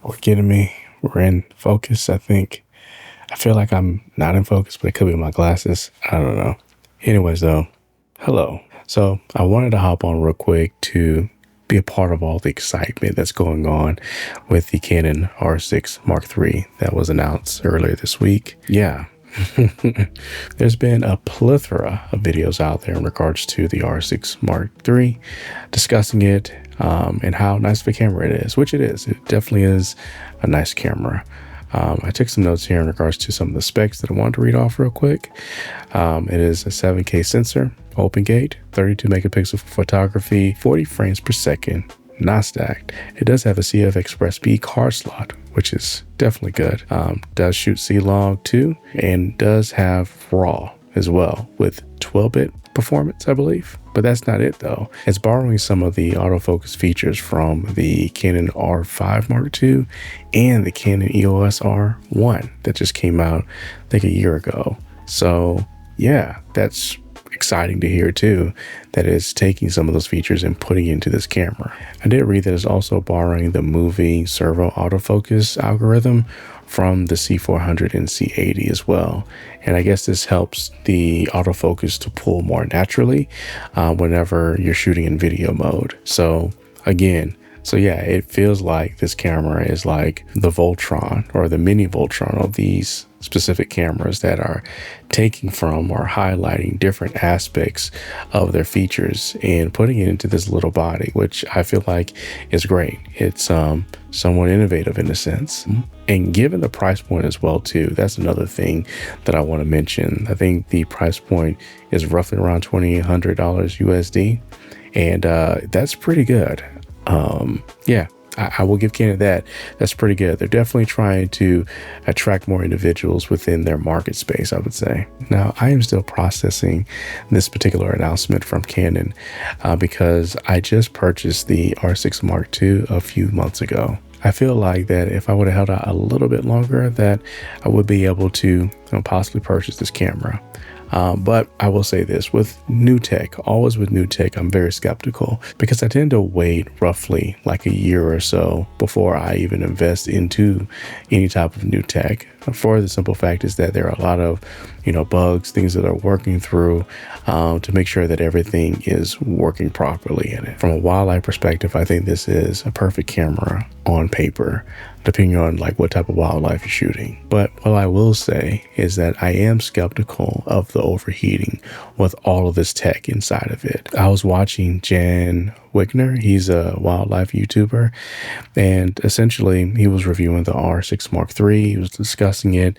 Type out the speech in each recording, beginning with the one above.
We're getting me. We're in focus, I think. I feel like I'm not in focus, but it could be my glasses. I don't know. Anyways, though, hello. So I wanted to hop on real quick to be a part of all the excitement that's going on with the Canon R6 Mark III that was announced earlier this week. Yeah. There's been a plethora of videos out there in regards to the R6 Mark III discussing it and how nice of a camera it is, which it is. It definitely is a nice camera. I took some notes here in regards to some of the specs that I wanted to read off real quick. It is a 7K sensor, open gate, 32 megapixel photography, 40 frames per second, not stacked. It does have a CF Express B card slot, which is definitely good. Does shoot C-Log too, and does have RAW as well with 12-bit performance, I believe. But that's not it though. It's borrowing some of the autofocus features from the Canon R5 Mark II and the Canon EOS R1 that just came out, I think, a year ago. So yeah, that's exciting to hear too, that is taking some of those features and putting it into this camera. I did read that it's also borrowing the moving servo autofocus algorithm from the C400 and C80 as well. And I guess this helps the autofocus to pull more naturally whenever you're shooting in video mode. So again, yeah, it feels like this camera is like the Voltron or the mini Voltron of these specific cameras that are taking from or highlighting different aspects of their features and putting it into this little body, which I feel like is great. It's somewhat innovative in a sense. And given the price point as well too, that's another thing that I want to mention. I think the price point is roughly around $2,800 USD, and that's pretty good. Yeah, I will give Canon that. That's pretty good. They're definitely trying to attract more individuals within their market space, I would say. Now, I am still processing this particular announcement from Canon because I just purchased the R6 Mark II a few months ago. I feel like that if I would have held out a little bit longer, that I would be able to possibly purchase this camera. But I will say this, with new tech, always with new tech, I'm very skeptical because I tend to wait roughly like a year or so before I even invest into any type of new tech. For the simple fact is that there are a lot of, bugs, things that are working through to make sure that everything is working properly in it. From a wildlife perspective, I think this is a perfect camera on paper, depending on like what type of wildlife you're shooting. But what I will say is that I am skeptical of the overheating with all of this tech inside of it. I was watching Jan Wigner. He's a wildlife YouTuber, and essentially he was reviewing the R6 Mark III. He was discussing it,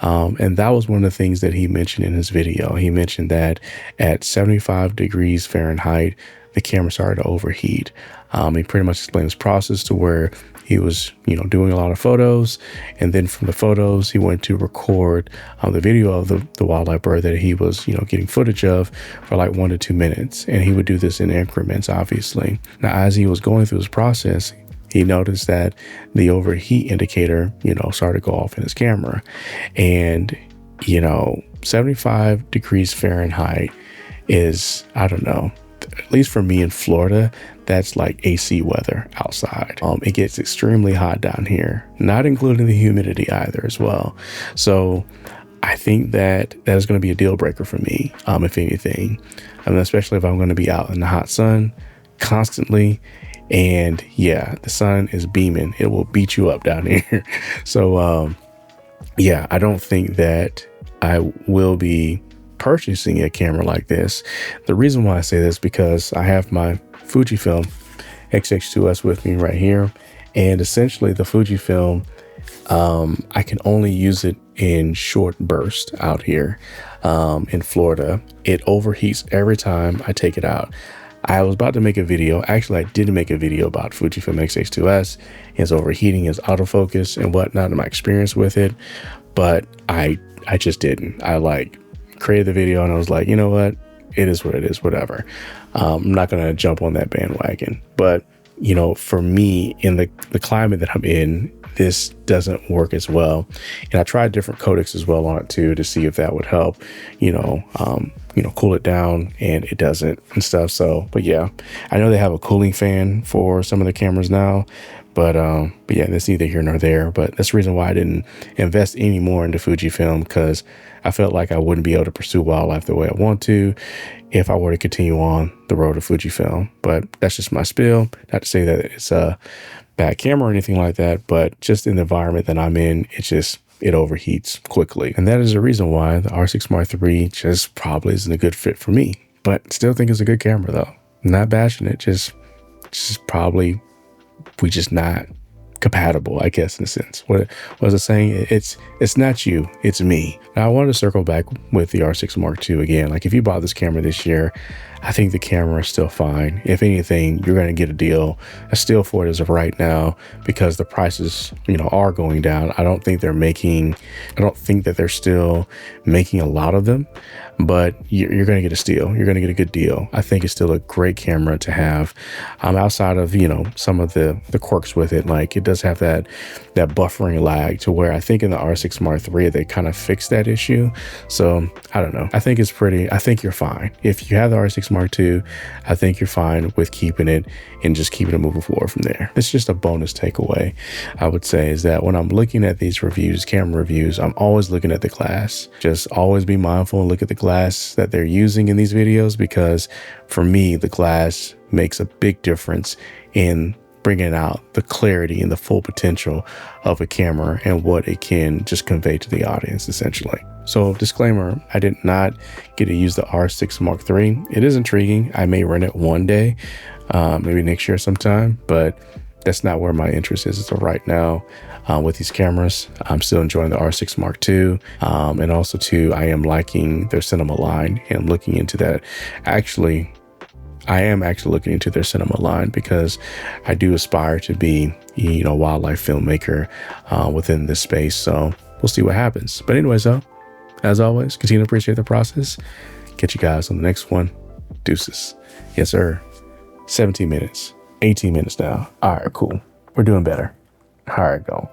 and that was one of the things that he mentioned in his video. He mentioned that at 75 degrees Fahrenheit, the camera started to overheat. He pretty much explained this process to where he was, doing a lot of photos, and then from the photos, he went to record the video of the wildlife bird that he was, getting footage of for like 1 to 2 minutes. And he would do this in increments, obviously. Now, as he was going through this process, he noticed that the overheat indicator, started to go off in his camera. And, 75 degrees Fahrenheit is, I don't know, at least for me in Florida, that's like AC weather outside. It gets extremely hot down here, not including the humidity either as well. So I think that is going to be a deal breaker for me, if anything. Especially if I'm going to be out in the hot sun constantly. And yeah, the sun is beaming. It will beat you up down here. So yeah, I don't think that I will be purchasing a camera like this. The reason why I say this because I have my FujiFilm X-H2S with me right here, and essentially the FujiFilm, I can only use it in short bursts out here in Florida. It overheats every time I take it out. I was about to make a video. Actually, I did make a video about Fujifilm X-H2S, its overheating, its autofocus and whatnot, and my experience with it, but I just didn't. I created the video and I was like, you know what? It is what it is, whatever. I'm not going to jump on that bandwagon. But, for me in the climate that I'm in, this doesn't work as well. And I tried different codecs as well on it too, to see if that would help, cool it down, and it doesn't and stuff. So, but yeah, I know they have a cooling fan for some of the cameras now, But yeah, that's neither here nor there. But that's the reason why I didn't invest any more into Fujifilm, because I felt like I wouldn't be able to pursue wildlife the way I want to if I were to continue on the road of Fujifilm. But that's just my spiel. Not to say that it's a bad camera or anything like that, but just in the environment that I'm in, it overheats quickly. And that is the reason why the R6 Mark III just probably isn't a good fit for me. But still think it's a good camera though. Not bashing it, just probably we just not compatible, I guess, in a sense. What was I saying? It's not you, it's me. Now I wanted to circle back with the R6 Mark II again. Like, if you bought this camera this year, I think the camera is still fine. If anything, you're going to get a deal, a steal for it as of right now, because the prices, are going down. I don't think that they're still making a lot of them, but you're going to get a steal. You're going to get a good deal. I think it's still a great camera to have. Outside of, some of the quirks with it, like it does have that buffering lag, to where I think in the R6 Mark III, they kind of fixed that issue. So I don't know. I think you're fine. If you have the R6 Mark II, I think you're fine with keeping it and just keeping it moving forward from there. It's just a bonus takeaway, I would say, is that when I'm looking at these reviews, camera reviews, I'm always looking at the glass. Just always be mindful and look at the glass that they're using in these videos, because for me, the glass makes a big difference in bringing out the clarity and the full potential of a camera and what it can just convey to the audience, essentially. So disclaimer, I did not get to use the R6 Mark III. It is intriguing. I may rent it one day, maybe next year sometime, but that's not where my interest is. So right now, with these cameras, I'm still enjoying the R6 Mark II. And also too, I am liking their cinema line and looking into that. I am actually looking into their cinema line, because I do aspire to be, a wildlife filmmaker within this space. So we'll see what happens. But anyways, though, as always, continue to appreciate the process. Catch you guys on the next one. Deuces. Yes, sir. 17 minutes, 18 minutes now. All right, cool. We're doing better. All right, go.